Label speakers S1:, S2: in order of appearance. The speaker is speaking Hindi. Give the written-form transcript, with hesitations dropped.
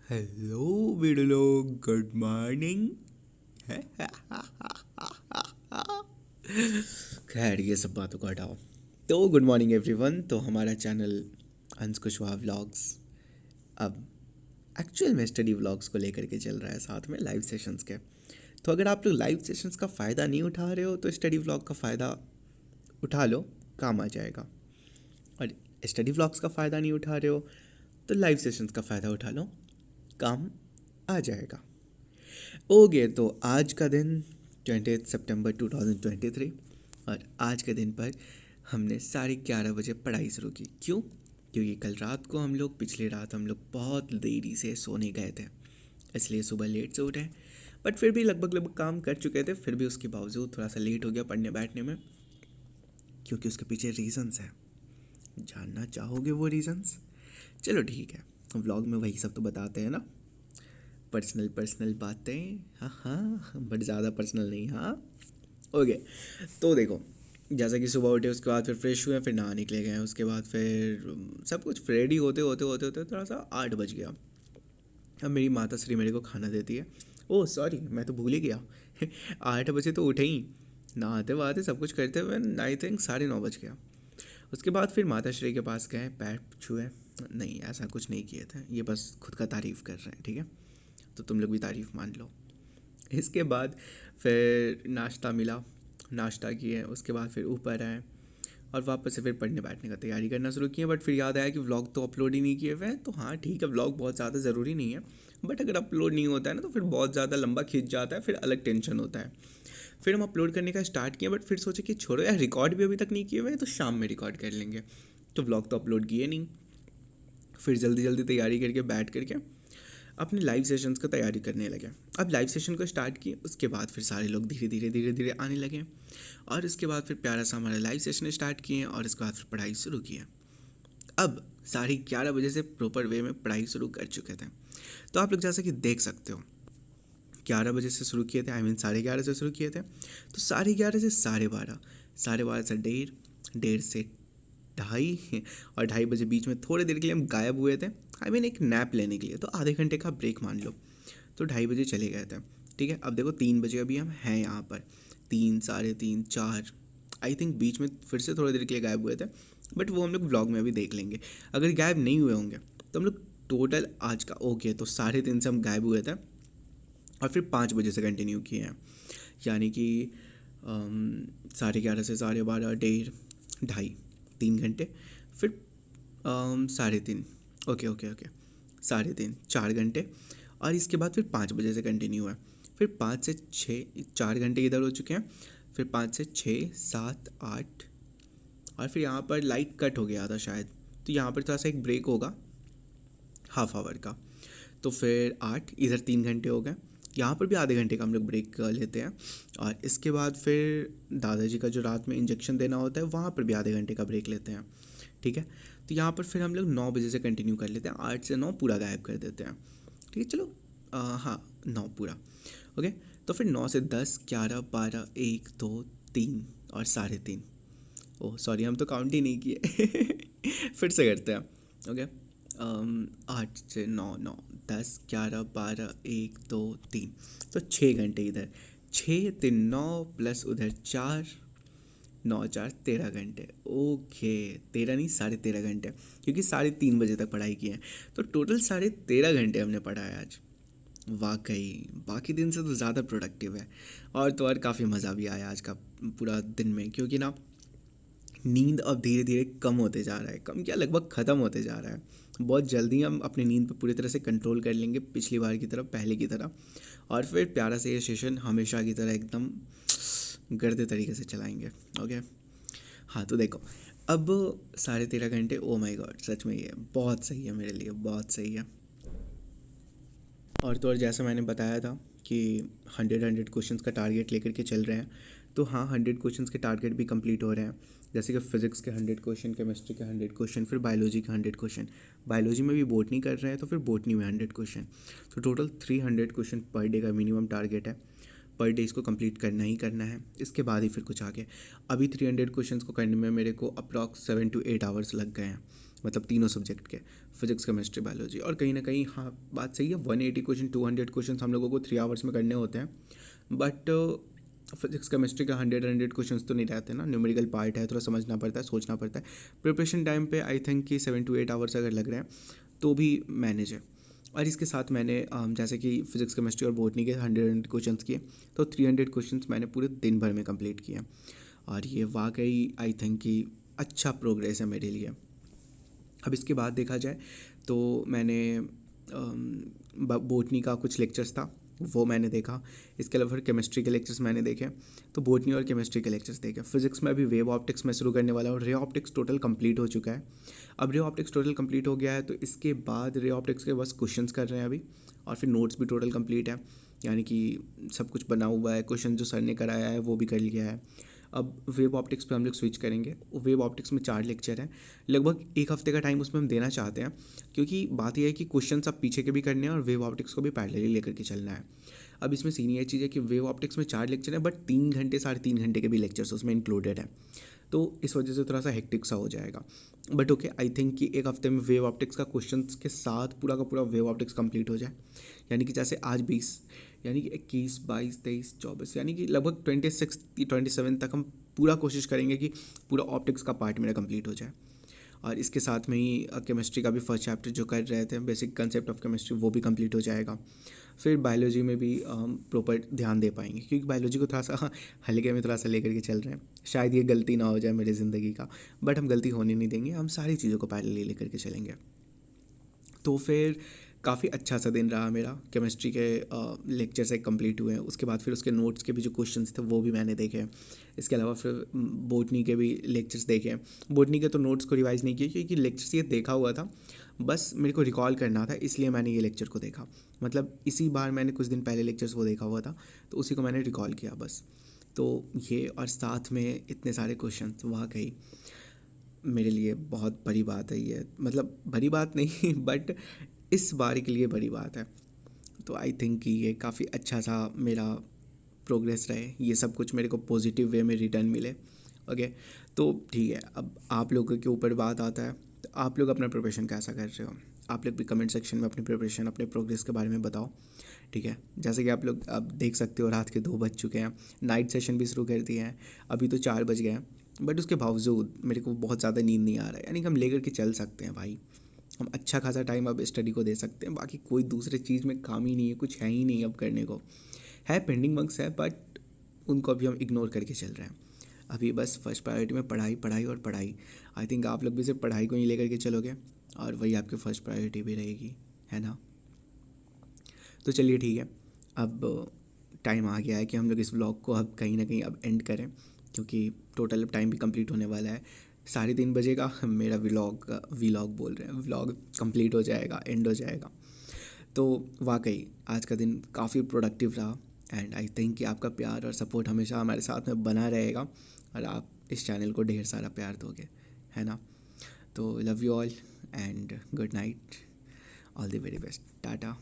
S1: हेलो वीडियो लोग, गुड मॉर्निंग। खैर ये सब बातों को हटाओ। तो गुड मॉर्निंग एवरीवन। तो हमारा चैनल अंश कुशवाहा व्लॉग्स अब एक्चुअल में स्टडी व्लॉग्स को लेकर के चल रहा है, साथ में लाइव सेशंस के। तो अगर आप लोग लाइव सेशंस का फ़ायदा नहीं उठा रहे हो तो स्टडी व्लॉग का फ़ायदा उठा लो, काम आ जाएगा। और स्टडी व्लॉग्स का फ़ायदा नहीं उठा रहे हो तो लाइव सेशंस का फ़ायदा उठा लो, काम आ जाएगा। ओके, तो आज का दिन 28 सितंबर 2023 और आज के दिन पर हमने 11:30 बजे पढ़ाई शुरू की। क्यों? क्योंकि कल रात को पिछली रात हम लोग बहुत देरी से सोने गए थे, इसलिए सुबह लेट से उठे। बट फिर भी लगभग काम कर चुके थे, फिर भी उसके बावजूद थोड़ा सा लेट हो गया पढ़ने बैठने में, क्योंकि उसके पीछे रीजंस हैं। जानना चाहोगे वो रीजंस? चलो ठीक है, व्लॉग में वही सब तो बताते हैं ना, पर्सनल बातें। हाँ, बट ज़्यादा पर्सनल नहीं। हाँ, ओके। तो देखो, जैसा कि सुबह उठे, उसके बाद फिर फ्रेश हुए, फिर नहाने निकले गए, उसके बाद फिर सब कुछ रेडी होते थोड़ा सा 8 बज गया। अब मेरी माता श्री मेरे को खाना देती है। ओह सॉरी, मैं तो भूल ही गया। 8 बजे तो उठे ही, नहाते वहाते सब कुछ करते हुए आई थिंक 9:30 बज गया। उसके बाद फिर माता श्री के पास गए, पैर छुए। नहीं, ऐसा कुछ नहीं किए थे, ये बस खुद का तारीफ़ कर रहे हैं, ठीक है? तो तुम लोग भी तारीफ़ मान लो। इसके बाद फिर नाश्ता मिला, नाश्ता किए, उसके बाद फिर ऊपर आए और वापस से फिर पढ़ने बैठने का तैयारी करना शुरू किए। बट फिर याद आया कि व्लॉग तो अपलोड ही नहीं किए हुए हैं। तो हाँ ठीक है, व्लॉग बहुत ज़्यादा ज़रूरी नहीं है, बट अगर अपलोड नहीं होता है ना तो फिर बहुत ज़्यादा लंबा खिंच जाता है, फिर अलग टेंशन होता है। फिर हम अपलोड करने का स्टार्ट किए, बट फिर सोचे कि छोड़ो यार, रिकॉर्ड भी अभी तक नहीं किए हुए हैं, तो शाम में रिकॉर्ड कर लेंगे। तो व्लॉग तो अपलोड किए नहीं। फिर जल्दी जल्दी तैयारी करके बैठ करके अपने लाइव सेशंस का तैयारी करने लगे। अब लाइव सेशन को स्टार्ट किए, उसके बाद फिर सारे लोग धीरे धीरे आने लगे और उसके बाद फिर प्यारा सा हमारा लाइव सेशन स्टार्ट किए और उसके बाद फिर पढ़ाई शुरू किए। अब 11:30 बजे से प्रॉपर वे में पढ़ाई शुरू कर चुके थे। तो आप लोग जैसा कि देख सकते हो, 11 बजे से शुरू किए थे, आई मीन 11:30 से शुरू किए थे। तो 11:30 से 12:30, 12:30 से 1:30, 1:30 से 2:30 और 2:30 बजे बीच में थोड़ी देर के लिए हम गायब हुए थे, आई मीन एक नैप लेने के लिए। तो आधे घंटे का ब्रेक मान लो। तो 2:30 बजे चले गए थे, ठीक है? अब देखो 3 बजे अभी हम हैं यहाँ पर, 3, 3:30, 4, आई थिंक बीच में फिर से थोड़ी देर के लिए गायब हुए थे, बट वो हम लोग व्लॉग में अभी देख लेंगे। अगर गायब नहीं हुए होंगे तो हम लोग टोटल आज का ओके, तो 3:30 से हम गायब हुए थे और फिर 5 बजे से कंटिन्यू किए हैं, यानी कि 11:30 से 12:30, 1:30, 2:30, 3 घंटे। फिर 3:30, ओके 3:30, 4 घंटे। और इसके बाद फिर 5 बजे से कंटिन्यू है। फिर 5 से 6, 4 घंटे इधर हो चुके हैं। फिर 5 से 6, 7, 8 और फिर यहाँ पर लाइट कट हो गया था शायद, तो यहाँ पर थोड़ा सा एक ब्रेक होगा हाफ आवर का। तो फिर 8, इधर 3 घंटे हो गए। यहाँ पर भी आधे घंटे का हम लोग ब्रेक लेते हैं और इसके बाद फिर दादाजी का जो रात में इंजेक्शन देना होता है, वहाँ पर भी आधे घंटे का ब्रेक लेते हैं, ठीक है? तो यहाँ पर फिर हम लोग 9 बजे से कंटिन्यू कर लेते हैं, 8 से 9 पूरा गायब कर देते हैं, ठीक है? चलो हाँ, 9 पूरा, ओके। तो फिर 9 से 10, 11, 12, 1, 2, 3 और 3:30। ओह सॉरी, हम तो काउंट ही नहीं किए। फिर से करते हैं, ओके। 8 से 9, 9, 10, 11, 12, 1, 2, 3, तो 6 घंटे इधर, 6, 3, 9 प्लस उधर 4, 9, 4, 13 घंटे। ओके, 13 नहीं, 13.5 घंटे, क्योंकि 3:30 बजे तक पढ़ाई की है। तो टोटल 13.5 घंटे हमने पढ़ा है आज। वाकई बाकी दिन से तो ज़्यादा प्रोडक्टिव है। और तो और काफ़ी मज़ा भी आया आज का पूरा दिन में, क्योंकि ना नींद अब धीरे धीरे कम होते जा रहा है, कम क्या लगभग ख़त्म होते जा रहा है। बहुत जल्दी हम अपनी नींद पर पूरी तरह से कंट्रोल कर लेंगे, पिछली बार की तरह, पहले की तरह। और फिर प्यारा से ये सेशन हमेशा की तरह एकदम गर्दे तरीके से चलाएंगे, ओके। हाँ तो देखो, अब 13.5 घंटे, ओ माय गॉड, सच में ये बहुत सही है मेरे लिए, बहुत सही है। और तो और जैसा मैंने बताया था कि 100 क्वेश्चंस का टारगेट लेकर के चल रहे हैं, तो हाँ 100 क्वेश्चंस के टारगेट भी कंप्लीट हो रहे हैं। जैसे कि फिज़िक्स के 100 क्वेश्चन, केमिस्ट्री के 100 क्वेश्चन, फिर बायोलॉजी के 100 क्वेश्चन। बायोलॉजी में भी बोटनी कर रहे हैं, तो फिर बोटनी में 100 क्वेश्चन। तो टोटल 300 क्वेश्चन पर डे का मिनिमम टारगेट है। पर डे इसको कंप्लीट करना ही करना है, इसके बाद ही फिर कुछ आगे। अभी 300 क्वेश्चंस को करने में मेरे को अप्रॉक्स 7 to 8 आवर्स लग गए हैं, मतलब तीनों सब्जेक्ट के, फिजिक्स केमिस्ट्री बायोलॉजी। और कहीं ना कहीं हाँ बात सही है, 180 क्वेश्चन 200 क्वेश्चन हम लोगों को 3 आवर्स में करने होते हैं, बट फिजिक्स केमिस्ट्री का 100 क्वेश्चन तो नहीं रहते ना, न्यूमेरिकल पार्ट है, थोड़ा समझना पड़ता है, सोचना पड़ता है। प्रिपरेशन टाइम पे आई थिंक कि 7 to 8 आवर्स अगर लग रहे हैं तो भी मैनेज है। और इसके साथ मैंने जैसे कि फिजिक्स केमिस्ट्री और बॉटनी के 100 क्वेश्चंस किए, तो 300 क्वेश्चंस मैंने पूरे दिन भर में कंप्लीट किए। और ये वाकई आई थिंक कि अच्छा प्रोग्रेस है मेरे लिए। अब इसके बाद देखा जाए तो मैंने बॉटनी का कुछ लेक्चर्स था वो मैंने देखा, इसके अलावा फिर केमिस्ट्री के लेक्चर्स मैंने देखे, तो बॉटनी और केमिस्ट्री के लेक्चर्स देखे। फिजिक्स में अभी वेव ऑप्टिक्स में शुरू करने वाला हूँ, रे ऑप्टिक्स टोटल कंप्लीट हो चुका है। अब रे ऑप्टिक्स टोटल कंप्लीट हो गया है, तो इसके बाद रे ऑप्टिक्स के बस क्वेश्चंस कर रहे हैं अभी, और फिर नोट्स भी टोटल कंप्लीट है, यानी कि सब कुछ बना हुआ है, क्वेश्चन जो सर ने कराया है वो भी कर लिया है। अब वेव ऑप्टिक्स पे हम लोग स्विच करेंगे। वेव ऑप्टिक्स में 4 लेक्चर हैं, लगभग 1 हफ्ते का टाइम उसमें हम देना चाहते हैं, क्योंकि बात यह है कि क्वेश्चन सब पीछे के भी करने हैं और वेव ऑप्टिक्स को भी पैरेलली लेकर के चलना है। अब इसमें सीन ये चीज़ है कि वेव ऑप्टिक्स में 4 लेक्चर हैं, बट 3 घंटे 3.5 घंटे के भी लेक्चर्स उसमें इंक्लूडेड है, तो इस वजह से थोड़ा सा हेक्टिक सा हो जाएगा। बट ओके, आई थिंक कि 1 हफ्ते में वेव ऑप्टिक्स का क्वेश्चंस के साथ पूरा का पूरा वेव ऑप्टिक्स कंप्लीट हो जाए, यानी कि जैसे आज 20, यानी कि 21, 22, 23, 24, यानी कि लगभग 26, 27 तक हम पूरा कोशिश करेंगे कि पूरा ऑप्टिक्स का पार्ट मेरा कंप्लीट हो जाए। और इसके साथ में ही केमिस्ट्री का भी फर्स्ट चैप्टर जो कर रहे थे, बेसिक कंसेप्ट ऑफ केमिस्ट्री, वो भी कंप्लीट हो जाएगा। फिर बायोलॉजी में भी प्रॉपर ध्यान दे पाएंगे, क्योंकि बायोलॉजी को थोड़ा सा हल्के में थोड़ा सा लेकर के चल रहे हैं। शायद ये गलती ना हो जाए मेरी ज़िंदगी का, बट हम गलती होने नहीं देंगे, हम सारी चीज़ों को पैरेलली लेकर के चलेंगे। तो फिर काफ़ी अच्छा सा दिन रहा मेरा, केमिस्ट्री के लेक्चर से कंप्लीट हुए हैं, उसके बाद फिर उसके नोट्स के भी जो क्वेश्चंस थे वो भी मैंने देखे। इसके अलावा फिर बॉटनी के भी लेक्चर्स देखे। बॉटनी के तो नोट्स को रिवाइज़ नहीं किए, क्योंकि लेक्चर्स ये देखा हुआ था, बस मेरे को रिकॉल करना था, इसलिए मैंने ये लेक्चर को देखा। मतलब इसी बार मैंने कुछ दिन पहले लेक्चर्स वो देखा हुआ था, तो उसी को मैंने रिकॉल किया बस। तो ये, और साथ में इतने सारे क्वेश्चन, वाकई मेरे लिए बहुत बड़ी बात है ये, मतलब बड़ी बात नहीं बट इस बार के लिए बड़ी बात है। तो आई थिंक कि ये काफ़ी अच्छा सा मेरा प्रोग्रेस रहे, ये सब कुछ मेरे को पॉजिटिव वे में रिटर्न मिले। ओके, तो ठीक है, अब आप लोगों के ऊपर बात आता है, तो आप लोग अपना प्रिपरेशन कैसा कर रहे हो? आप लोग भी कमेंट सेक्शन में अपनी प्रिपरेशन, अपने प्रोग्रेस के बारे में बताओ, ठीक है। जैसे कि आप लोग अब देख सकते हो, रात के 2 बज चुके हैं, नाइट सेशन भी शुरू कर दिए हैं, अभी तो 4 बज गए हैं, बट उसके बावजूद मेरे को बहुत ज़्यादा नींद नहीं आ रहा है। यानी कि हम लेकर के चल सकते हैं भाई, हम अच्छा खासा टाइम अब स्टडी को दे सकते हैं, बाकी कोई दूसरे चीज़ में काम ही नहीं है, कुछ है ही नहीं अब करने को। है पेंडिंग वर्क्स है, बट उनको अभी हम इग्नोर करके चल रहे हैं। अभी बस फर्स्ट प्रायोरिटी में पढ़ाई, पढ़ाई और पढ़ाई। आई थिंक आप लोग भी सिर्फ पढ़ाई को ही लेकर के चलोगे, और वही आपकी फ़र्स्ट प्रायोरिटी भी रहेगी, है ना। तो चलिए ठीक है, अब टाइम आ गया है कि हम लोग इस व्लॉग को अब कहीं ना कहीं अब एंड करें, क्योंकि टोटल टाइम भी कंप्लीट होने वाला है। 3:30 बजेगा, मेरा व्लॉग बोल रहे हैं, व्लॉग कंप्लीट हो जाएगा, एंड हो जाएगा। तो वाकई आज का दिन काफ़ी प्रोडक्टिव रहा, एंड आई थिंक कि आपका प्यार और सपोर्ट हमेशा हमारे साथ में बना रहेगा, और आप इस चैनल को ढेर सारा प्यार दोगे, है ना। तो love you all and good night, all the very best, Tata.